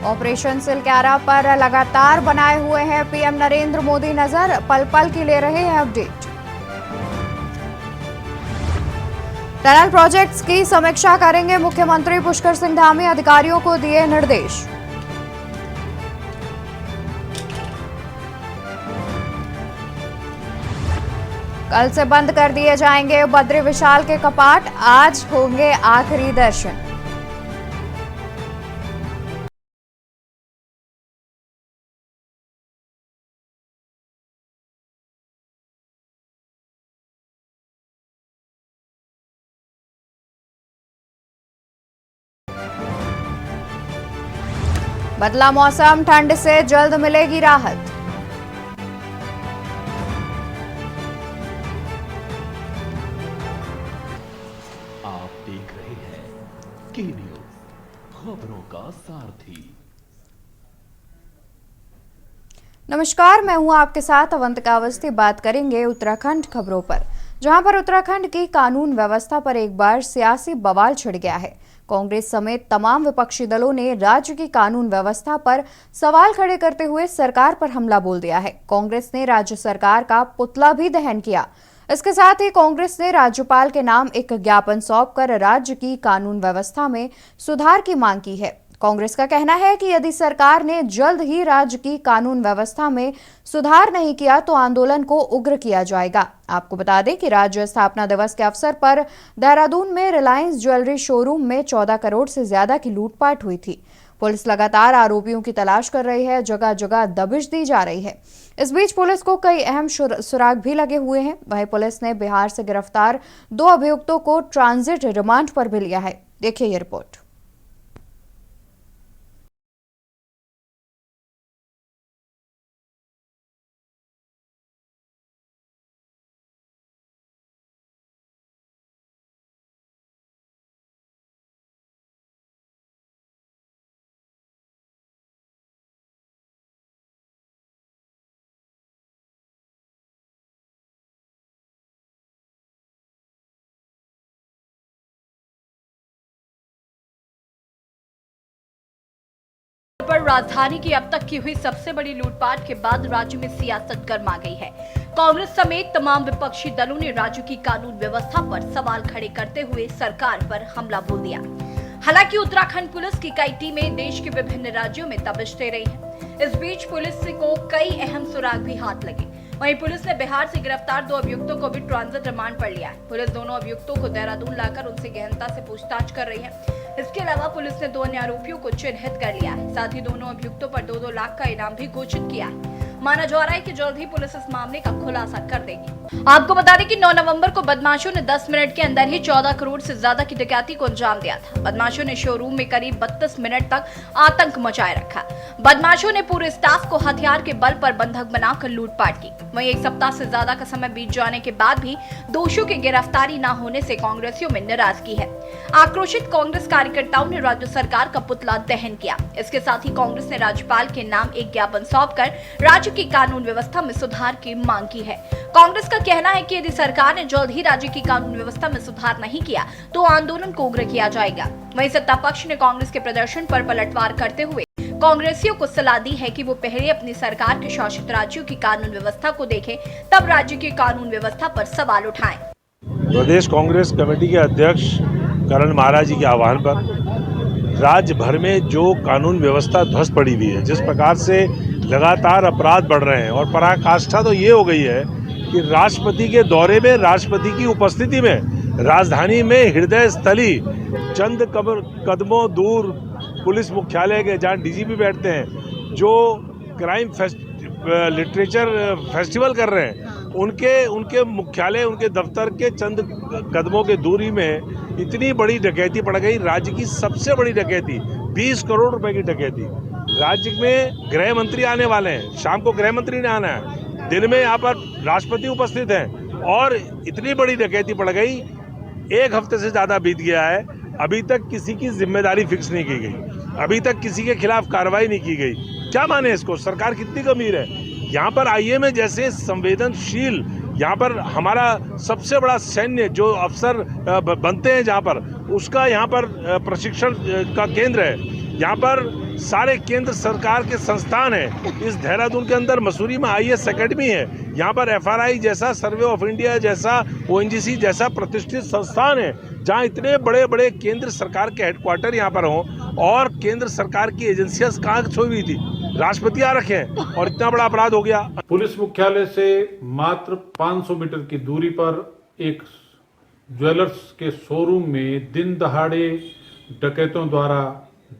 Operation Silkyara पर लगातार बनाए हुए हैं पीएम नरेंद्र मोदी नजर, पल पल की ले रहे हैं अपडेट। टनल प्रोजेक्ट्स की समीक्षा करेंगे मुख्यमंत्री पुष्कर सिंह धामी, अधिकारियों को दिए निर्देश। कल से बंद कर दिए जाएंगे बद्री विशाल के कपाट, आज होंगे आखिरी दर्शन। बदला मौसम, ठंड से जल्द मिलेगी राहत। आप देख रहे हैं के न्यूज़, खबरों का सारथी। नमस्कार, मैं हूं आपके साथ अवंतिका अवस्थी। बात करेंगे उत्तराखंड खबरों पर, जहां पर उत्तराखंड की कानून व्यवस्था पर एक बार सियासी बवाल छिड़ गया है। कांग्रेस समेत तमाम विपक्षी दलों ने राज्य की कानून व्यवस्था पर सवाल खड़े करते हुए सरकार पर हमला बोल दिया है। कांग्रेस ने राज्य सरकार का पुतला भी दहन किया। इसके साथ ही कांग्रेस ने राज्यपाल के नाम एक ज्ञापन सौंपकर राज्य की कानून व्यवस्था में सुधार की मांग की है। कांग्रेस का कहना है कि यदि सरकार ने जल्द ही राज्य की कानून व्यवस्था में सुधार नहीं किया तो आंदोलन को उग्र किया जाएगा। आपको बता दें कि राज्य स्थापना दिवस के अवसर पर देहरादून में रिलायंस ज्वेलरी शोरूम में 14 करोड़ से ज्यादा की लूटपाट हुई थी। पुलिस लगातार आरोपियों की तलाश कर रही है, जगह जगह दबिश दी जा रही है। इस बीच पुलिस को कई अहम सुराग भी लगे हुए हैं। वहीं पुलिस ने बिहार से गिरफ्तार 2 अभियुक्तों को ट्रांजिट रिमांड पर भी लिया है। देखिए ये रिपोर्ट। पर राजधानी की अब तक की हुई सबसे बड़ी लूटपाट के बाद राज्य में सियासत गर्मा गई है। कांग्रेस समेत तमाम विपक्षी दलों ने राज्य की कानून व्यवस्था पर सवाल खड़े करते हुए सरकार पर हमला बोल दिया। हालांकि उत्तराखंड पुलिस की कई टीमें देश के विभिन्न राज्यों में दबिश दे रही हैं। इस बीच पुलिस को कई अहम सुराग भी हाथ लगे। वहीं पुलिस ने बिहार से गिरफ्तार 2 अभियुक्तों को भी ट्रांजिट रिमांड पर लिया है। पुलिस दोनों अभियुक्तों को देहरादून लाकर उनसे गहनता से पूछताछ कर रही है। इसके अलावा पुलिस ने 2 अन्य आरोपियों को चिन्हित कर लिया है। साथ ही दोनों अभियुक्तों पर 2-2 लाख का इनाम भी घोषित किया है। माना जा रहा है कि जल्द ही पुलिस इस मामले का खुलासा कर देगी। आपको बता दें कि 9 नवंबर को बदमाशों ने 10 मिनट के अंदर ही 14 करोड़ से ज्यादा की डकैती को अंजाम दिया था। बदमाशों ने शोरूम में करीब 32 मिनट तक आतंक मचाए रखा। बदमाशों ने पूरे स्टाफ को हथियार के बल पर बंधक बनाकर लूटपाट की। वहीं 1 सप्ताह से ज्यादा का समय बीत जाने के बाद भी दोषियों की गिरफ्तारी न होने से कांग्रेसियों में नाराजगी है। आक्रोशित कांग्रेस कार्यकर्ताओं ने राज्य सरकार का पुतला दहन किया। इसके साथ ही कांग्रेस ने राज्यपाल के नाम एक ज्ञापन सौंपकर राज्य की कानून व्यवस्था में सुधार की मांग की है। कांग्रेस का कहना है कि यदि सरकार ने जल्द ही राज्य की कानून व्यवस्था में सुधार नहीं किया तो आंदोलन को उग्र किया जाएगा। वहीं सत्ता पक्ष ने कांग्रेस के प्रदर्शन पर पलटवार करते हुए कांग्रेसियों को सलाह दी है कि वो पहले अपनी सरकार के शासित राज्यों की कानून व्यवस्था को देखें, तब राज्य की कानून व्यवस्था पर सवाल उठाएं। प्रदेश कांग्रेस कमेटी के अध्यक्ष करण महाराज जी के आह्वान पर राज्य भर में जो कानून व्यवस्था ध्वस्त पड़ी हुई है, जिस प्रकार से लगातार अपराध बढ़ रहे हैं और पराकाष्ठा तो ये हो गई है कि राष्ट्रपति के दौरे में, राष्ट्रपति की उपस्थिति में राजधानी में हृदय स्थली चंद कदमों दूर पुलिस मुख्यालय के, जहाँ डीजीपी बैठते हैं, जो क्राइम लिटरेचर फेस्टिवल कर रहे हैं, उनके मुख्यालय, उनके दफ्तर के चंद कदमों के दूरी में इतनी बड़ी डकैती पड़ गई। राज्य की सबसे बड़ी डकैती, 20 करोड़ रुपए की डकैती। राज्य में गृह मंत्री आने वाले हैं, शाम को गृह मंत्री ने आना है, दिन में यहाँ पर राष्ट्रपति उपस्थित हैं और इतनी बड़ी डकैती पड़ गई। 1 हफ्ते से ज़्यादा बीत गया है, अभी तक किसी की जिम्मेदारी फिक्स नहीं की गई, अभी तक किसी के खिलाफ कार्रवाई नहीं की गई। क्या माने इसको? सरकार कितनी गंभीर है। यहाँ पर आईएम जैसे संवेदनशील, यहाँ पर हमारा सबसे बड़ा सैन्य जो अफसर बनते हैं, जहाँ पर उसका यहाँ पर प्रशिक्षण का केंद्र है, यहाँ पर सारे केंद्र सरकार के संस्थान हैं। इस देहरादून के अंदर मसूरी में IAS अकेडमी है, यहाँ पर FRI जैसा, सर्वे ऑफ इंडिया जैसा, ONGC जैसा प्रतिष्ठित संस्थान है, जहाँ इतने बड़े बड़े केंद्र सरकार के हेडक्वार्टर यहाँ पर हों और केंद्र सरकार की एजेंसियां कहाँ सोई हुई थी, राष्ट्रपति आ रखे हैं और इतना बड़ा अपराध हो गया। पुलिस मुख्यालय से मात्र 500 मीटर की दूरी पर एक ज्वेलर्स के शोरूम में दिन दहाड़े डकैतों द्वारा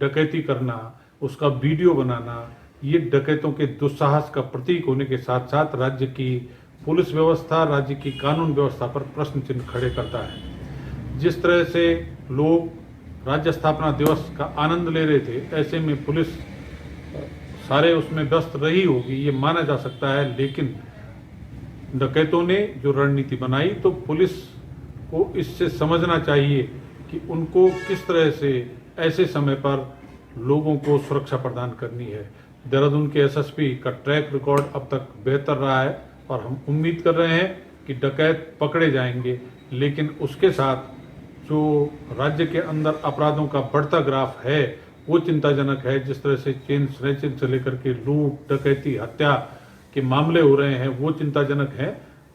डकैती करना, उसका वीडियो बनाना, ये डकैतों के दुस्साहस का प्रतीक होने के साथ साथ राज्य की पुलिस व्यवस्था, राज्य की कानून व्यवस्था पर प्रश्न चिन्ह खड़े करता है। जिस तरह से लोग राज्य स्थापना दिवस का आनंद ले रहे थे, ऐसे में पुलिस सारे उसमें व्यस्त रही होगी ये माना जा सकता है, लेकिन डकैतों ने जो रणनीति बनाई तो पुलिस को इससे समझना चाहिए कि उनको किस तरह से ऐसे समय पर लोगों को सुरक्षा प्रदान करनी है। देहरादून के SSP का ट्रैक रिकॉर्ड अब तक बेहतर रहा है और हम उम्मीद कर रहे हैं कि डकैत पकड़े जाएंगे, लेकिन उसके साथ जो राज्य के अंदर अपराधों का बढ़ता ग्राफ है वो चिंताजनक है। जिस तरह से चेन स्नैचिंग से लेकर के लूट, डकैती, हत्या के मामले हो रहे हैं वो चिंताजनक है।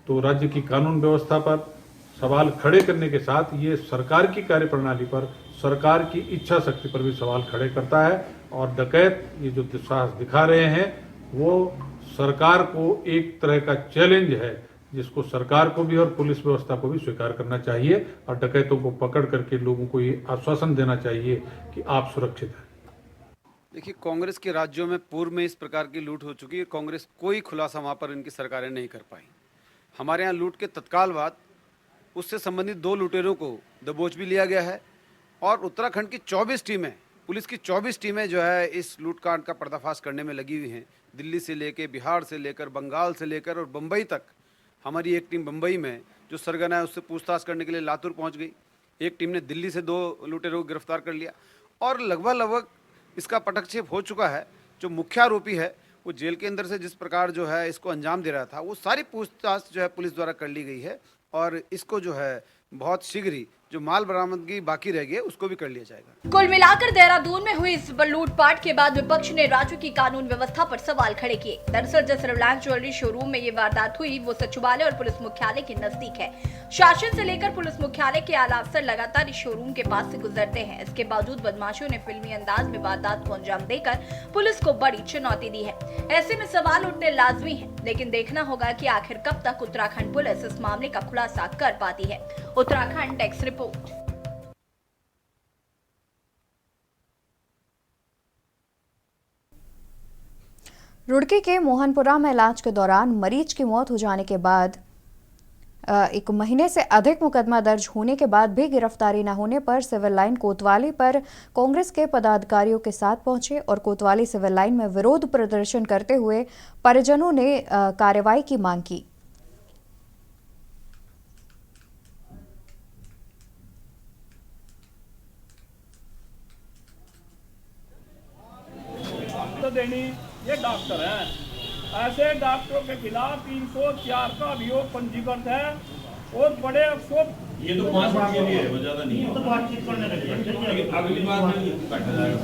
तो राज्य की कानून व्यवस्था पर सवाल खड़े करने के साथ ये सरकार की कार्यप्रणाली पर, सरकार की इच्छा शक्ति पर भी सवाल खड़े करता है। और डकैत ये जो दुस्साहस दिखा रहे हैं वो सरकार को एक तरह का चैलेंज है, जिसको सरकार को भी और पुलिस व्यवस्था को भी स्वीकार करना चाहिए और डकैतों को पकड़ करके लोगों को ये आश्वासन देना चाहिए कि आप सुरक्षित हैं। देखिए, कांग्रेस के राज्यों में पूर्व में इस प्रकार की लूट हो चुकी है, कांग्रेस कोई खुलासा वहाँ पर इनकी सरकारें नहीं कर पाई। हमारे यहाँ लूट के तत्काल बाद उससे संबंधित 2 लुटेरों को दबोच भी लिया गया है और उत्तराखंड की 24 टीमें, पुलिस की 24 टीमें जो है इस लूटकांड का पर्दाफाश करने में लगी हुई हैं। दिल्ली से लेकर, बिहार से लेकर, बंगाल से लेकर और बम्बई तक। हमारी एक टीम बम्बई में जो सरगना है उससे पूछताछ करने के लिए लातूर पहुंच गई। एक टीम ने दिल्ली से 2 लुटेरों को गिरफ्तार कर लिया और लगभग इसका पटक्षेप हो चुका है। जो मुख्य आरोपी है वो जेल के अंदर से जिस प्रकार जो है इसको अंजाम दे रहा था, वो सारी पूछताछ जो है पुलिस द्वारा कर ली गई है और इसको जो है बहुत शीघ्र ही जो माल बरामदगी बाकी रह गई उसको भी कर लिया जाएगा। कुल मिलाकर देहरादून में हुई इस लूटपाट के बाद विपक्ष ने राज्य की कानून व्यवस्था पर सवाल खड़े किए। दरअसल जिस रिलायंस ज्वेलरी शोरूम में ये वारदात हुई वो सचिवालय और पुलिस मुख्यालय के नजदीक है। शासन से लेकर पुलिस मुख्यालय के आला अफसर लगातार इस शोरूम के पास से गुजरते हैं। इसके बावजूद बदमाशों ने फिल्मी अंदाज में वारदात को अंजाम देकर पुलिस को बड़ी चुनौती दी है। ऐसे में सवाल उठने लाजमी है, लेकिन देखना होगा कि आखिर कब तक उत्तराखंड पुलिस इस मामले का खुलासा कर पाती है। Uttarakhand desk report. रुड़की के मोहनपुरा में इलाज के दौरान मरीज की मौत हो जाने के बाद 1 महीने से अधिक मुकदमा दर्ज होने के बाद भी गिरफ्तारी न होने पर सिविल लाइन कोतवाली पर कांग्रेस के पदाधिकारियों के साथ पहुंचे और कोतवाली सिविल लाइन में विरोध प्रदर्शन करते हुए परिजनों ने कार्रवाई की मांग की। देनी ये डॉक्टर हैं, ऐसे डॉक्टरों के खिलाफ 304 का अभियोग पंजीकृत है और बड़े अफसोस। ये तो 5 मिनट के लिए है, वो ज्यादा नहीं है, तो बातचीत करने लगे। अगली बार में बैठा जाएगा।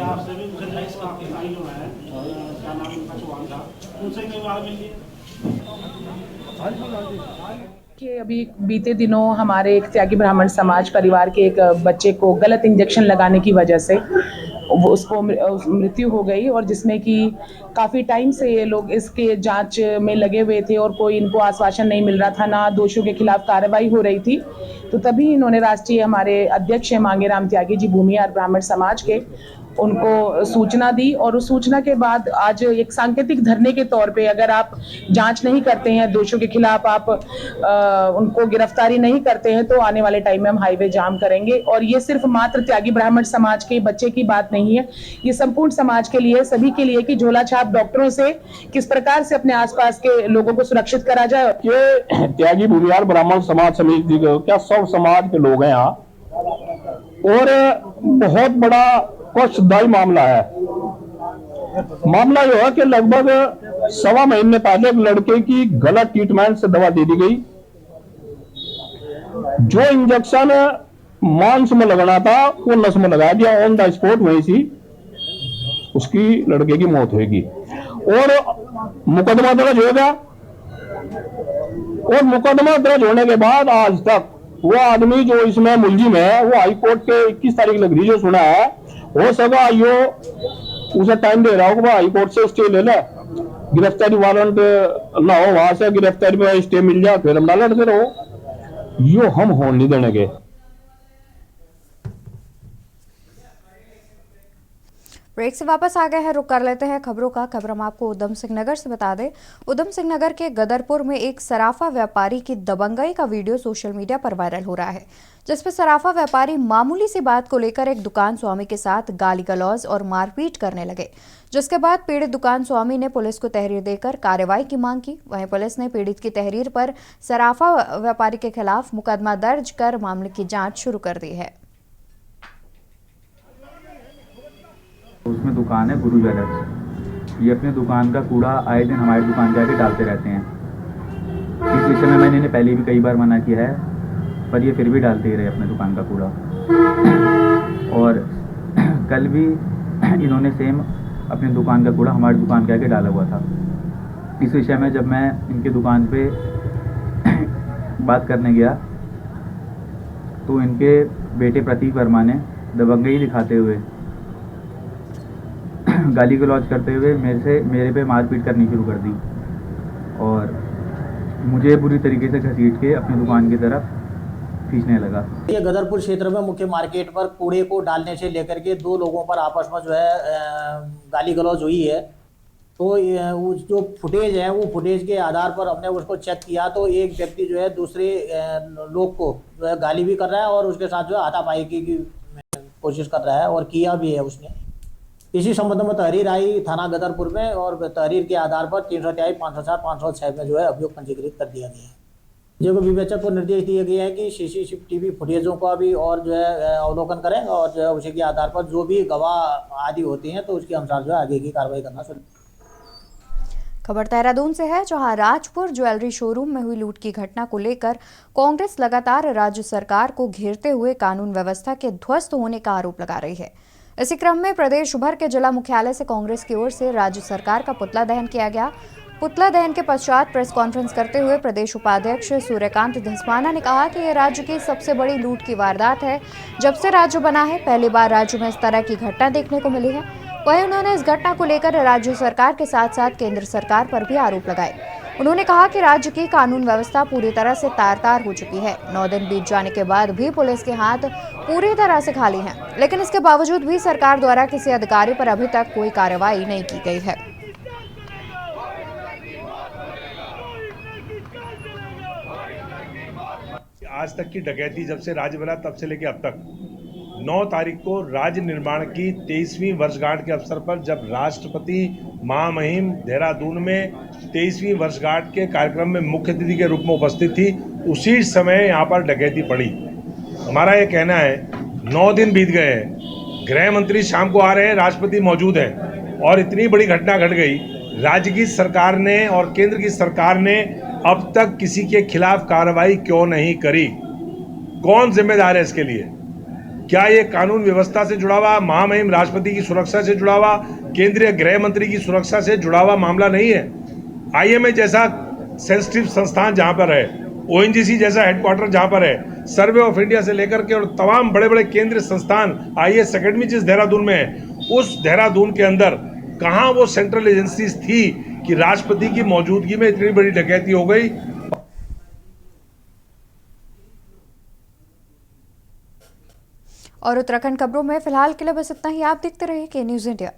आपसे भी जो है क्या नाम उनका चौहान था, उनसे कई बार मिली कि अभी बीते दिनों हमारे एक त्यागी ब्राह्मण समाज परिवार के एक बच्चे को गलत इंजेक्शन लगाने की वजह से उसको मृत्यु हो गई और जिसमें कि काफ़ी टाइम से ये लोग इसके जांच में लगे हुए थे और कोई इनको आश्वासन नहीं मिल रहा था, ना दोषियों के खिलाफ कार्रवाई हो रही थी। तो तभी इन्होंने राष्ट्रीय हमारे अध्यक्ष मांगेराम त्यागी जी भूमिहार ब्राह्मण समाज के उनको सूचना दी और उस सूचना के बाद आज एक सांकेतिक धरने के तौर पे अगर आप जांच नहीं करते हैं, दोषियों के खिलाफ आप उनको गिरफ्तारी नहीं करते हैं तो आने वाले टाइम में हम हाईवे जाम करेंगे। और ये सिर्फ मात्र त्यागी ब्राह्मण समाज के बच्चे की बात नहीं है, ये संपूर्ण समाज के लिए, सभी के लिए कि झोला छाप डॉक्टरों से किस प्रकार से अपने आसपास के लोगों को सुरक्षित करा जाए। ये त्यागी भूमिहार ब्राह्मण समाज समिति क्या सब समाज के लोग हैं यहाँ और बहुत बड़ा कष्टदायी मामला है। मामला यह है कि लगभग 1.25 महीने पहले एक लड़के की गलत ट्रीटमेंट से दवा दे दी गई। जो इंजेक्शन मांस में लगाना था वो नस में लगा दिया, ऑन द स्पॉट वहीं सी उसकी लड़के की मौत होगी। और मुकदमा दर्ज हो गया, और मुकदमा दर्ज होने के बाद आज तक वो आदमी जो इसमें मुलजिम है वो हाई कोर्ट के 21 तारीख लग रही जो सुना है, हो सका यो उसे टाइम दे रहा हो कि हाई कोर्ट से स्टे ले ले, गिरफ्तारी वारंट ना हो, वहां से गिरफ्तारी पे स्टे मिल जाए, फिर हम ना लड़ते रहो। यो हम होने नहीं देने के। ब्रेक से वापस आ गए हैं, रुक कर लेते हैं खबरों का। खबर हम आपको उधम सिंह नगर से बता दें। उधम सिंह नगर के गदरपुर में एक सराफा व्यापारी की दबंगई का वीडियो सोशल मीडिया पर वायरल हो रहा है, जिसमें सराफा व्यापारी मामूली सी बात को लेकर एक दुकान स्वामी के साथ गाली गलौज और मारपीट करने लगे, जिसके बाद पीड़ित दुकान स्वामी ने पुलिस को तहरीर देकर कार्रवाई की मांग की। वहीं पुलिस ने पीड़ित की तहरीर पर सराफा व्यापारी के खिलाफ मुकदमा दर्ज कर मामले की जाँच शुरू कर दी है। उसमें दुकान है गुरु ज्वेलर्स। ये अपने दुकान का कूड़ा आए दिन हमारी दुकान के आगे डालते रहते हैं। इस विषय में मैंने इन्हें पहले भी कई बार मना किया है, पर ये फिर भी डालते ही रहे अपने दुकान का कूड़ा। और कल भी इन्होंने सेम अपनी दुकान का कूड़ा हमारी दुकान के आगे डाला हुआ था। इस विषय में जब मैं इनकी दुकान पे बात करने गया तो इनके बेटे प्रतीक वर्मा ने दबंगई दिखाते हुए, गाली गलौज करते हुए मेरे पे मारपीट करनी शुरू कर दी और मुझे बुरी तरीके से घसीट के अपनी दुकान की तरफ खींचने लगा। ये गदरपुर क्षेत्र में मुख्य मार्केट पर कूड़े को डालने से लेकर के 2 लोगों पर आपस में जो है गाली गलौज हुई है। तो जो फुटेज है वो फुटेज के आधार पर हमने उसको चेक किया तो एक व्यक्ति जो है दूसरे लोग को जो है गाली भी कर रहा है और उसके साथ जो है हाथापाई की कोशिश कर रहा है और किया भी है उसने। इसी संबंध में तहरीर आई थाना गदरपुर में और तहरीर के आधार पर 323, 504, 506 में जो है अभियोग पंजीकृत कर दिया गया है। जो विवेचक को निर्देश दिए गए हैं कि सीसीटीवी फुटेजों का भी और जो है अवलोकन करें और जो है उसी के आधार पर जो भी गवाह आदि होती हैं तो उसके अनुसार जो है आगे की कार्रवाई करना शुरू। खबर देहरादून से है, जहां राजपुर ज्वेलरी शोरूम में हुई लूट की घटना को लेकर कांग्रेस लगातार राज्य सरकार को घेरते हुए कानून व्यवस्था के ध्वस्त होने का आरोप लगा रही है। इसी क्रम में प्रदेश भर के जिला मुख्यालय से कांग्रेस की ओर से राज्य सरकार का पुतला दहन किया गया। पुतला दहन के पश्चात प्रेस कॉन्फ्रेंस करते हुए प्रदेश उपाध्यक्ष सूर्यकांत धस्माना ने कहा कि यह राज्य की सबसे बड़ी लूट की वारदात है। जब से राज्य बना है पहली बार राज्य में इस तरह की घटना देखने को मिली है। वहीं उन्होंने इस घटना को लेकर राज्य सरकार के साथ साथ केंद्र सरकार पर भी आरोप लगाए। उन्होंने कहा कि राज्य की कानून व्यवस्था पूरी तरह से तार-तार हो चुकी है। 9 दिन बीत जाने के बाद भी पुलिस के हाथ पूरी तरह से खाली हैं, लेकिन इसके बावजूद भी सरकार द्वारा किसी अधिकारी पर अभी तक कोई कार्रवाई नहीं की गई है। आज तक की डकैती जब से राज्य बना तब से लेकर अब तक 9 तारीख को राज्य निर्माण की 23वीं वर्षगांठ के अवसर पर जब राष्ट्रपति महामहिम देहरादून में 23वीं वर्षगांठ के कार्यक्रम में मुख्य अतिथि के रूप में उपस्थित थी, उसी समय यहाँ पर डकैती पड़ी। हमारा ये कहना है 9 दिन बीत गए हैं, गृह मंत्री शाम को आ रहे हैं, राष्ट्रपति मौजूद हैं और इतनी बड़ी घटना घट गई। राज्य की सरकार ने और केंद्र की सरकार ने अब तक किसी के खिलाफ कार्रवाई क्यों नहीं करी? कौन जिम्मेदार है इसके लिए? क्या ये कानून व्यवस्था से जुड़ा हुआ, महामहिम राष्ट्रपति की सुरक्षा से जुड़ा हुआ, केंद्रीय गृह मंत्री की सुरक्षा से जुड़ा हुआ मामला नहीं है? IMA जैसा सेंसिटिव संस्थान जहां पर है, ONGC जैसा हेडक्वार्टर जहां पर है, सर्वे ऑफ इंडिया से लेकर के और तमाम बड़े बड़े केंद्रीय संस्थान, IAS अकेडमी जिस देहरादून में है, उस देहरादून के अंदर कहां वो सेंट्रल एजेंसीज थी कि राष्ट्रपति की मौजूदगी में इतनी बड़ी डकैती हो गई? और उत्तराखंड खबरों में फिलहाल के लिए बस इतना ही। आप देखते रहिए के न्यूज़ इंडिया।